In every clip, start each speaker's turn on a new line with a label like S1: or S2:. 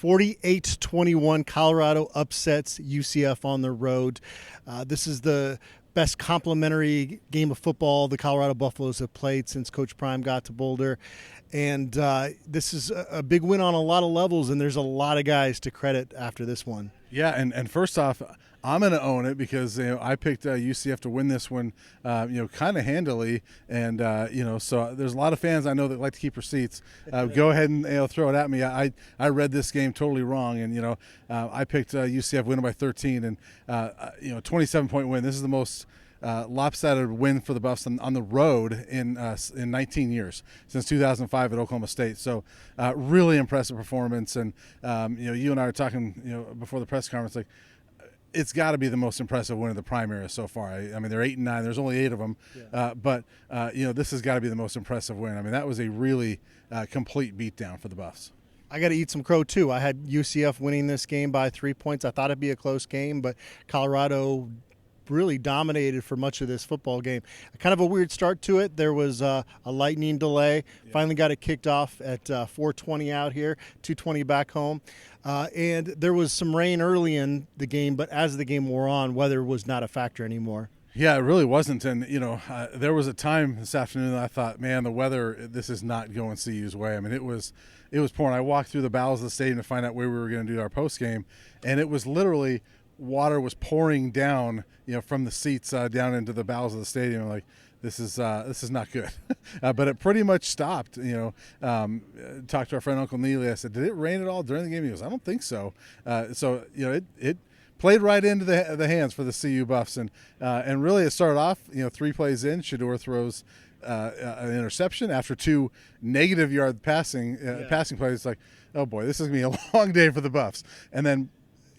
S1: 48-21, Colorado upsets UCF on the road. This is the best complimentary game of football the Colorado Buffaloes have played since Coach Prime got to Boulder. And this is a big win on a lot of levels, and there's a lot of guys to credit after this one.
S2: Yeah, and first off, I'm going to own it because I picked UCF to win this one, kind of handily, and so there's a lot of fans I know that like to keep receipts. Go ahead and throw it at me. I read this game totally wrong, and I picked UCF winning by 13, and 27-point win. This is the most lopsided win for the Buffs on the road in 19 years, since 2005 at Oklahoma State. So really impressive performance. And, you and I were talking, before the press conference, like, it's got to be the most impressive win of the primary so far. I mean, they're 8-9. There's only 8 of them. Yeah. But this has got to be the most impressive win. I mean, that was a really complete beatdown for the Buffs.
S1: I got to eat some crow, too. I had UCF winning this game by 3 points. I thought it'd be a close game, but Colorado really dominated for much of this football game. Kind of a weird start to it. There was a lightning delay. Yeah. Finally got it kicked off at 4:20 out here, 2:20 back home. And there was some rain early in the game, but as the game wore on, weather was not a factor anymore.
S2: Yeah, it really wasn't. And, there was a time this afternoon that I thought, man, the weather, this is not going CU's way. I mean, it was pouring. I walked through the bowels of the stadium to find out where we were going to do our post game, and it was literally water was pouring down, from the seats down into the bowels of the stadium. Like, this is not good. But it pretty much stopped. Talked to our friend Uncle Neely. I said, did it rain at all during the game? He goes, I don't think so. It played right into the hands for the CU Buffs, and really it started off. 3 plays in, Shedeur throws an interception after 2 negative-yard passing plays. It's like, oh boy, this is gonna be a long day for the Buffs, and then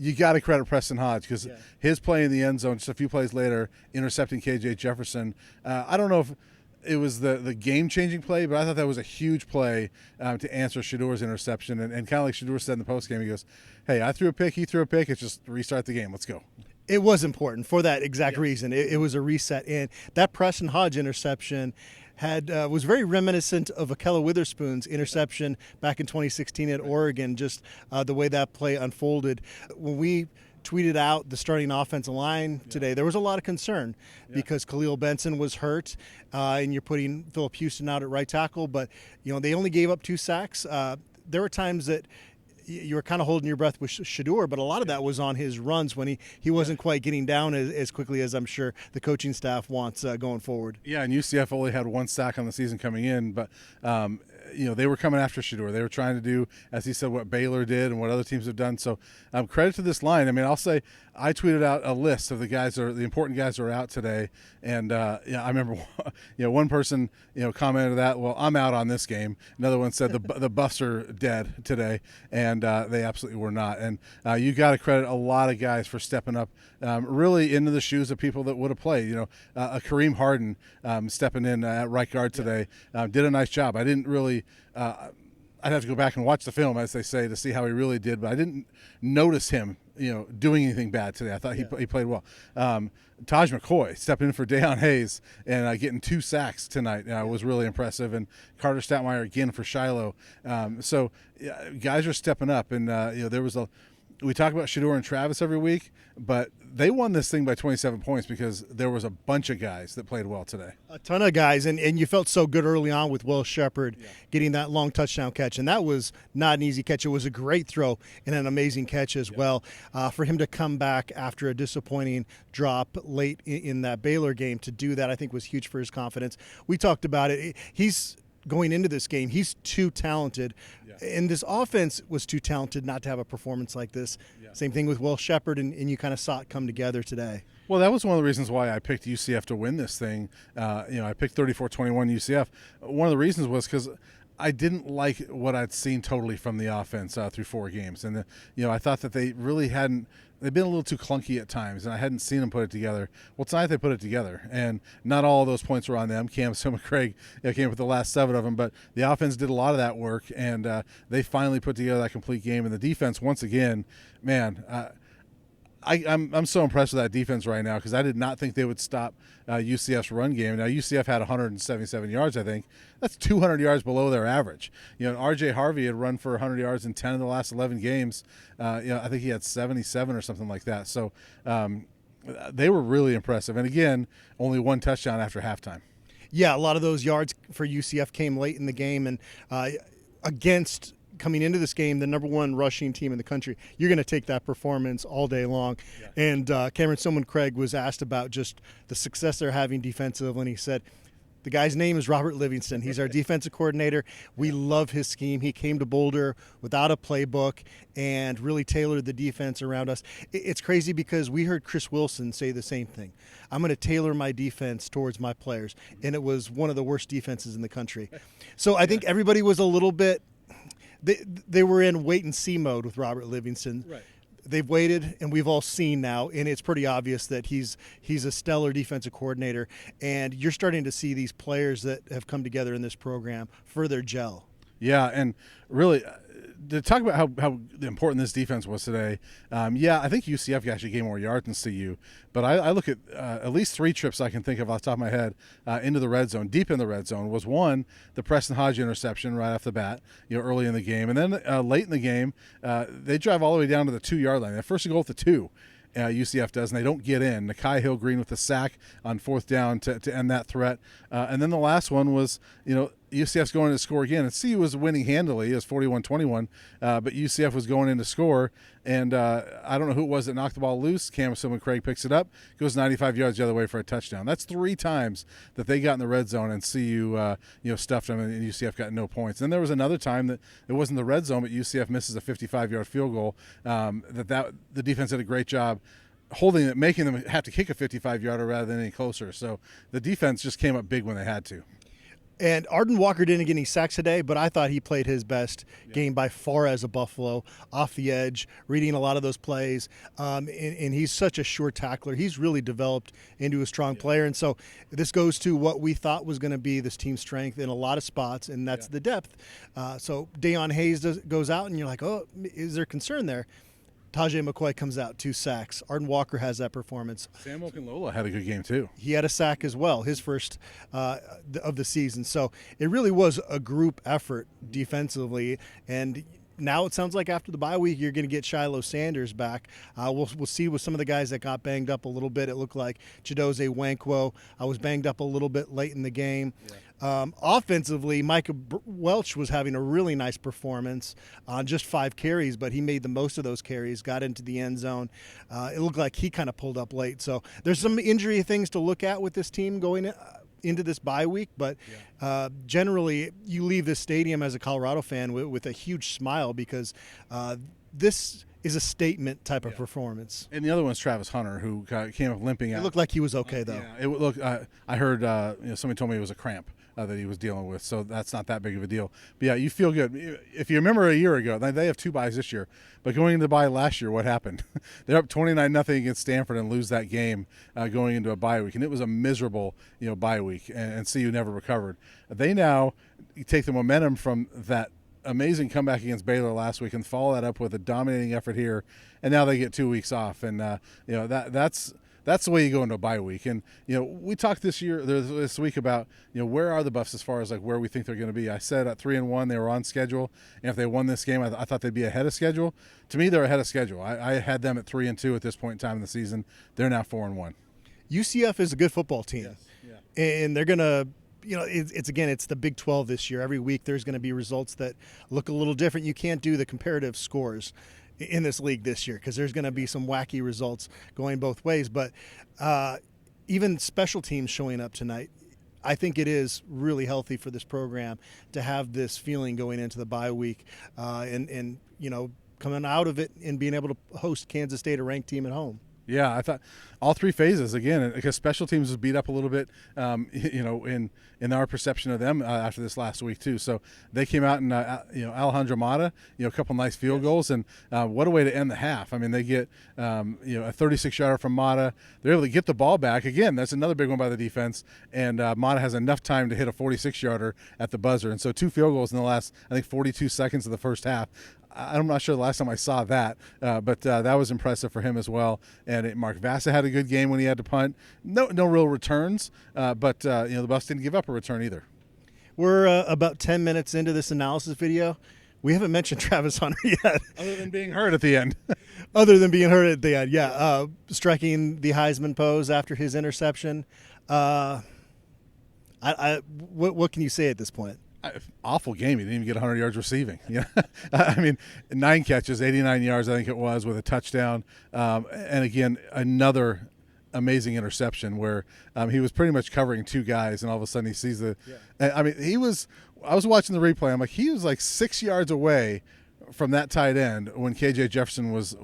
S2: you got to credit Preston Hodge because his play in the end zone just a few plays later, intercepting KJ Jefferson. I don't know if it was the game-changing play, but I thought that was a huge play to answer Shedeur's interception. And kind of like Shedeur said in the postgame, he goes, hey, I threw a pick, he threw a pick. It's just restart the game. Let's go.
S1: It was important for that exact reason. It was a reset. And that Preston Hodge interception was very reminiscent of Akella Witherspoon's interception back in 2016 at Oregon, just the way that play unfolded. When we tweeted out the starting offensive line today, there was a lot of concern because Khalil Benson was hurt, and you're putting Phillip Houston out at right tackle, but they only gave up 2 sacks. There were times that you were kind of holding your breath with Shedeur, but a lot of that was on his runs when he wasn't quite getting down as quickly as I'm sure the coaching staff wants going forward.
S2: Yeah, and UCF only had 1 sack on the season coming in, but they were coming after Shedeur. They were trying to do, as he said, what Baylor did and what other teams have done. So credit to this line. I mean, I'll say I tweeted out a list of the important guys who are out today, and I remember one person commented that, well, I'm out on this game. Another one said the Buffs are dead today, and they absolutely were not. And you got to credit a lot of guys for stepping up, really into the shoes of people that would have played. A Kareem Harden stepping in at right guard today did a nice job. I didn't really. I'd have to go back and watch the film, as they say, to see how he really did, but I didn't notice him, doing anything bad today. I thought he played well. Taj McCoy stepping in for Deion Hayes and getting 2 sacks tonight was really impressive, and Carter Stoutmeyer again for Shiloh. So guys are stepping up, and there was we talk about Shedeur and Travis every week, but they won this thing by 27 points because there was a bunch of guys that played well today.
S1: A ton of guys, and you felt so good early on with Will Shepherd getting that long touchdown catch, and that was not an easy catch. It was a great throw and an amazing catch as well. For him to come back after a disappointing drop late in that Baylor game, to do that I think was huge for his confidence. We talked about it. He's going into this game, he's too talented, and this offense was too talented not to have a performance like this. Same thing with Will Shepherd, and you kind of saw it come together today.
S2: Well, that was one of the reasons why I picked UCF to win this thing. I picked 34-21 UCF. One of the reasons was because I didn't like what I'd seen totally from the offense through 4 games. And, I thought that they really hadn't – they've been a little too clunky at times, and I hadn't seen them put it together. Well, tonight they put it together, and not all of those points were on them. Cam Craig came up with the last 7 of them, but the offense did a lot of that work, and they finally put together that complete game. And the defense, once again, man, I'm so impressed with that defense right now because I did not think they would stop UCF's run game. Now UCF had 177 yards, I think. That's 200 yards below their average. And R.J. Harvey had run for 100 yards in 10 of the last 11 games. I think he had 77 or something like that. So they were really impressive. And again, only one touchdown after halftime.
S1: Yeah, a lot of those yards for UCF came late in the game, and against coming into this game, the number one rushing team in the country. You're going to take that performance all day long. Yeah. And Cameron Silman-Craig was asked about just the success they're having defensively, and he said, the guy's name is Robert Livingston. He's our defensive coordinator. We love his scheme. He came to Boulder without a playbook and really tailored the defense around us. It's crazy because we heard Chris Wilson say the same thing. I'm going to tailor my defense towards my players. And it was one of the worst defenses in the country. So I think everybody was a little bit – they were in wait-and-see mode with Robert Livingston.
S2: Right.
S1: They've waited, and we've all seen now, and it's pretty obvious that he's a stellar defensive coordinator, and you're starting to see these players that have come together in this program further gel.
S2: Yeah, and really to talk about how important this defense was today, I think UCF actually gained more yards than CU, but I look at least 3 trips I can think of off the top of my head into the red zone, deep in the red zone, was one, the Preston Hodge interception right off the bat, early in the game, and then late in the game, they drive all the way down to the 2-yard line. They first goal at the 2. UCF does, and they don't get in. Nakai Hill-Green with a sack on 4th down to end that threat. And then the last one was, UCF's going in to score again. And CU was winning handily. It was 41-21, but UCF was going in to score. And I don't know who it was that knocked the ball loose. Cam Silman-Craig picks it up, goes 95 yards the other way for a touchdown. That's 3 times that they got in the red zone, and CU stuffed them, and UCF got no points. Then there was another time that it wasn't the red zone, but UCF misses a 55-yard field goal. The defense did a great job holding it, making them have to kick a 55-yarder rather than any closer. So the defense just came up big when they had to.
S1: And Arden Walker didn't get any sacks today, but I thought he played his best game by far as a Buffalo, off the edge, reading a lot of those plays. And he's such a sure tackler. He's really developed into a strong player. And so this goes to what we thought was going to be this team's strength in a lot of spots, and that's the depth. So Deion Hayes goes out, and you're like, oh, is there concern there? Tajay McCoy comes out, 2 sacks. Arden Walker has that performance.
S2: Sam Okunlola had a good game too.
S1: He had a sack as well, his first of the season. So it really was a group effort defensively. And now it sounds like after the bye week, you're going to get Shiloh Sanders back. We'll see with some of the guys that got banged up a little bit. It looked like Chidozie Wankwo was banged up a little bit late in the game. Yeah. Offensively, Micah Welch was having a really nice performance on just 5 carries, but he made the most of those carries, got into the end zone. It looked like he kind of pulled up late. So there's some injury things to look at with this team going into this bye week, but generally you leave this stadium as a Colorado fan with a huge smile because this is a statement type of performance.
S2: And the other one's Travis Hunter, who came up limping out.
S1: It looked like he was okay, though.
S2: Yeah, it looked. I heard somebody told me it was a cramp that he was dealing with, so that's not that big of a deal. But yeah, you feel good. If you remember a year ago, they have 2 byes this year, but going into the bye last year, what happened? They're up 29-0 against Stanford and lose that game going into a bye week, and it was a miserable bye week, and CU never recovered. They now take the momentum from that amazing comeback against Baylor last week and follow that up with a dominating effort here, and now they get 2 weeks off, and that's the way you go into a bye week. And we talked this week about where are the Buffs as far as like where we think they're going to be. I said at 3-1 they were on schedule, and if they won this game, I thought they'd be ahead of schedule. To me, they're ahead of schedule. I had them at 3-2 at this point in time in the season. They're now 4-1.
S1: UCF is a good football team, and they're going to. It's the Big 12 this year. Every week there's going to be results that look a little different. You can't do the comparative scores in this league this year because there's going to be some wacky results going both ways. But even special teams showing up tonight, I think it is really healthy for this program to have this feeling going into the bye week and coming out of it and being able to host Kansas State, a ranked team, at home.
S2: Yeah, I thought all 3 phases, again, because special teams was beat up a little bit, in our perception of them after this last week too. So they came out and, Alejandro Mata, a couple nice field goals, and what a way to end the half. I mean, they get, a 36-yarder from Mata. They're able to get the ball back. Again, that's another big one by the defense, and Mata has enough time to hit a 46-yarder at the buzzer. And so 2 field goals in the last, I think, 42 seconds of the first half. I'm not sure the last time I saw that, but that was impressive for him as well. And Mark Vassa had a good game when he had to punt. No real returns, but the Buffs didn't give up a return either.
S1: We're about 10 minutes into this analysis video. We haven't mentioned Travis Hunter yet.
S2: Other than being hurt at the end.
S1: Yeah. Striking the Heisman pose after his interception. What can you say at this point?
S2: Awful game. He didn't even get 100 yards receiving. Yeah, I mean, 9 catches, 89 yards, I think it was, with a touchdown. And again, another amazing interception where he was pretty much covering 2 guys, and all of a sudden he sees the. Yeah. I mean, I was watching the replay. I'm like, he was like 6 yards away from that tight end when KJ Jefferson was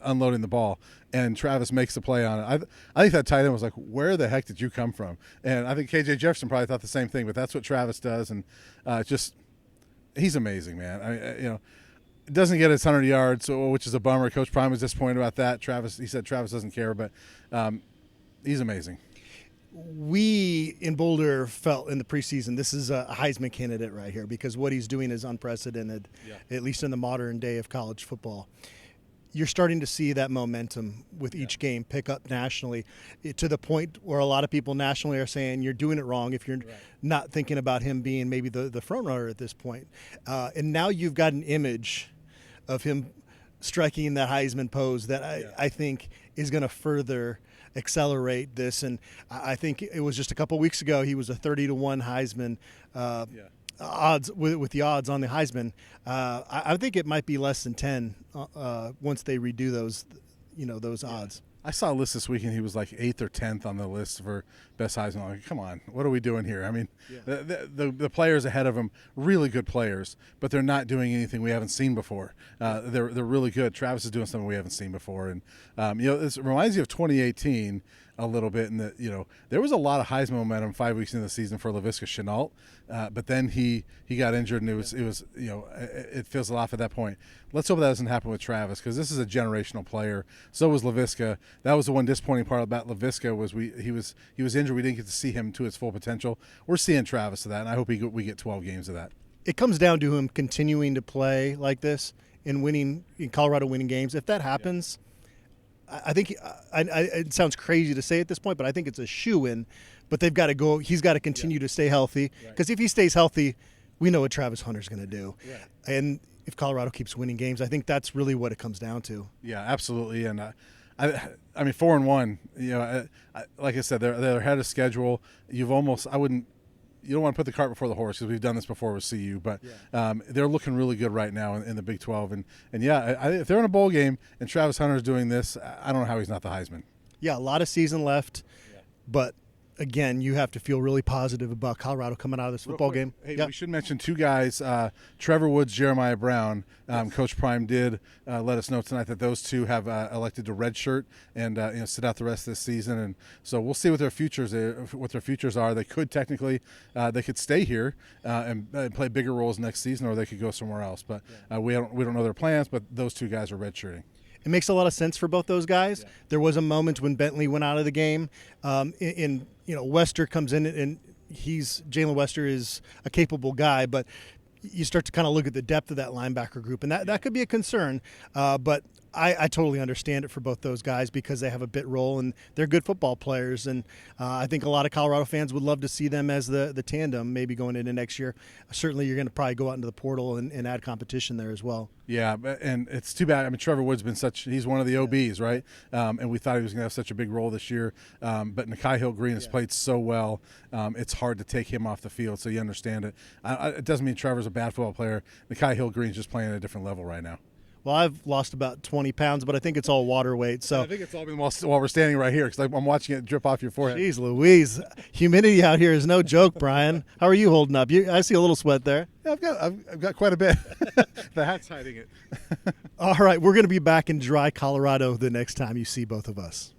S2: unloading the ball, and Travis makes the play on it. I think that tight end was like, where the heck did you come from? And I think KJ Jefferson probably thought the same thing, but that's what Travis does, and he's amazing, man. It doesn't get his 100 yards, which is a bummer. Coach Prime was disappointed about that. He said Travis doesn't care, but he's amazing.
S1: We in Boulder felt in the preseason this is a Heisman candidate right here because what he's doing is unprecedented, at least in the modern day of college football. You're starting to see that momentum with each game pick up nationally to the point where a lot of people nationally are saying you're doing it wrong if you're not thinking about him being maybe the front runner at this point. And now you've got an image of him striking that Heisman pose that I think is going to further accelerate this. And I think it was just a couple weeks ago he was a 30-1 Heisman odds with the odds on the Heisman. I think it might be less than 10 once they redo those odds.
S2: I saw a list this weekend. He was like 8th or 10th on the list for best Heisman. I'm like, come on, what are we doing here? I mean, the players ahead of him, really good players, but they're not doing anything we haven't seen before. They're really good. Travis is doing something we haven't seen before, and this reminds you of 2018 a little bit. In that there was a lot of Heisman momentum 5 weeks into the season for Laviska Shenault, but then he got injured, and it fizzled off at that point. Let's hope that doesn't happen with Travis because this is a generational player. So was Laviska. That was the one disappointing part about Laviska was he was injured. We didn't get to see him to his full potential. We're seeing Travis to that, and I hope we get 12 games of that.
S1: It comes down to him continuing to play like this and winning in Colorado, winning games. If that happens, I think it sounds crazy to say at this point, but I think it's a shoo-in. But they've got to go. He's got to continue to stay healthy because if he stays healthy, we know what Travis Hunter's going to do. Right. And if Colorado keeps winning games, I think that's really what it comes down to.
S2: Yeah, absolutely. And I mean, 4-1. Like I said, they're ahead of schedule. You don't want to put the cart before the horse because we've done this before with CU, but they're looking really good right now in the Big 12. And if they're in a bowl game and Travis Hunter's doing this, I don't know how he's not the Heisman.
S1: Yeah, a lot of season left, but again, you have to feel really positive about Colorado coming out of this football game.
S2: Hey, we should mention 2 guys, Trevor Woods, Jeremiah Brown. Coach Prime did let us know tonight that those 2 have elected to redshirt and sit out the rest of this season. And so we'll see what their futures are. They could technically they could stay here and play bigger roles next season, or they could go somewhere else. But we don't know their plans. But those 2 guys are redshirting.
S1: It makes a lot of sense for both those guys. Yeah. There was a moment when Bentley went out of the game. Wester comes in, and Jalen Wester is a capable guy, but you start to kind of look at the depth of that linebacker group, and that could be a concern. But I totally understand it for both those guys because they have a bit role and they're good football players. And I think a lot of Colorado fans would love to see them as the tandem maybe going into next year. Certainly you're going to probably go out into the portal and add competition there as well.
S2: Yeah, and it's too bad. I mean, Trevor Woods he's one of the OBs, right? And we thought he was going to have such a big role this year. But Nikhai Hill-Green has played so well. It's hard to take him off the field, so you understand it. It doesn't mean Trevor's a bad football player. Nikhai Hill-Green's just playing at a different level right now.
S1: Well, I've lost about 20 pounds, but I think it's all water weight. So
S2: I think it's all been while we're standing right here because I'm watching it drip off your forehead.
S1: Jeez Louise. Humidity out here is no joke, Brian. How are you holding up? I see a little sweat there.
S2: Yeah, I've got quite a bit. The hat's hiding it.
S1: All right, we're going to be back in dry Colorado the next time you see both of us.